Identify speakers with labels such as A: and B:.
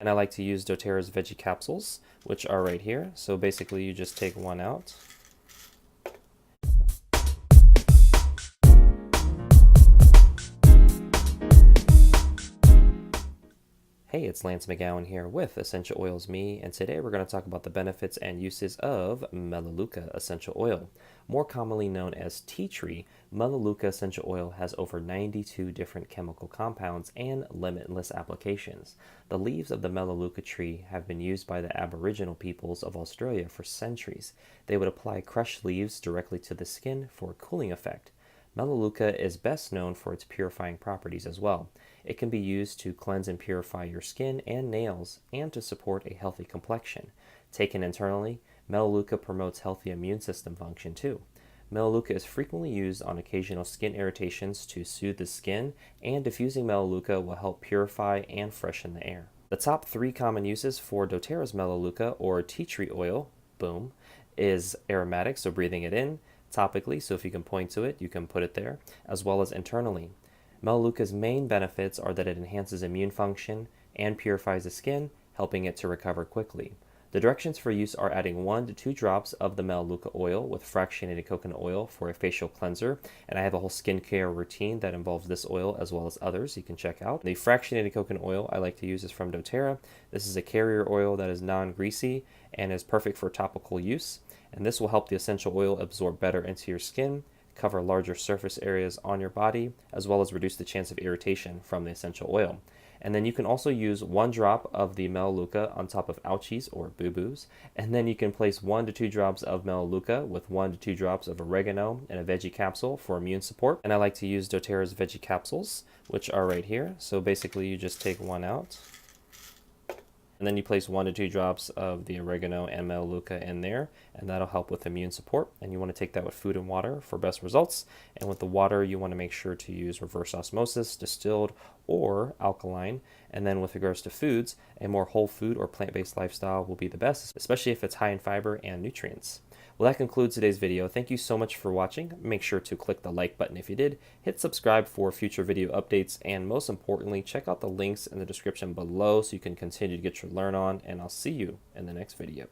A: And I like to use doTERRA's veggie capsules, which are right here. So basically you just take one out. Hey, it's Lance McGowan here with Essential Oils Me, and today we're going to talk about the benefits and uses of Melaleuca essential oil. More commonly known as tea tree, Melaleuca essential oil has over 92 different chemical compounds and limitless applications. The leaves of the Melaleuca tree have been used by the Aboriginal peoples of Australia for centuries. They would apply crushed leaves directly to the skin for a cooling effect. Melaleuca is best known for its purifying properties as well. It can be used to cleanse and purify your skin and nails and to support a healthy complexion. Taken internally, Melaleuca promotes healthy immune system function too. Melaleuca is frequently used on occasional skin irritations to soothe the skin, and diffusing Melaleuca will help purify and freshen the air. The top 3 common uses for doTERRA's Melaleuca or tea tree oil, boom, is aromatic, so breathing it in, topically, so if you can point to it, you can put it there, as well as internally. Melaleuca's main benefits are that it enhances immune function and purifies the skin, helping it to recover quickly. The directions for use are adding 1 to 2 drops of the Melaleuca oil with fractionated coconut oil for a facial cleanser, and I have a whole skincare routine that involves this oil as well as others you can check out. The fractionated coconut oil I like to use is from doTERRA. This is a carrier oil that is non-greasy and is perfect for topical use, and this will help the essential oil absorb better into your skin, cover larger surface areas on your body, as well as reduce the chance of irritation from the essential oil. And then you can also use 1 drop of the Melaleuca on top of ouchies or boo-boos, and then you can place 1 to 2 drops of Melaleuca with 1 to 2 drops of oregano in a veggie capsule for immune support. And I like to use doTERRA's veggie capsules, which are right here. So basically you just take one out, and then you place 1 to 2 drops of the oregano and Melaleuca in there, and that'll help with immune support. And you want to take that with food and water for best results. And with the water, you want to make sure to use reverse osmosis, distilled, or alkaline. And then with regards to foods, a more whole food or plant-based lifestyle will be the best, especially if it's high in fiber and nutrients. Well, that concludes today's video. Thank you so much for watching. Make sure to click the like button if you did, hit subscribe for future video updates, and most importantly, check out the links in the description below so you can continue to get your learn on, and I'll see you in the next video.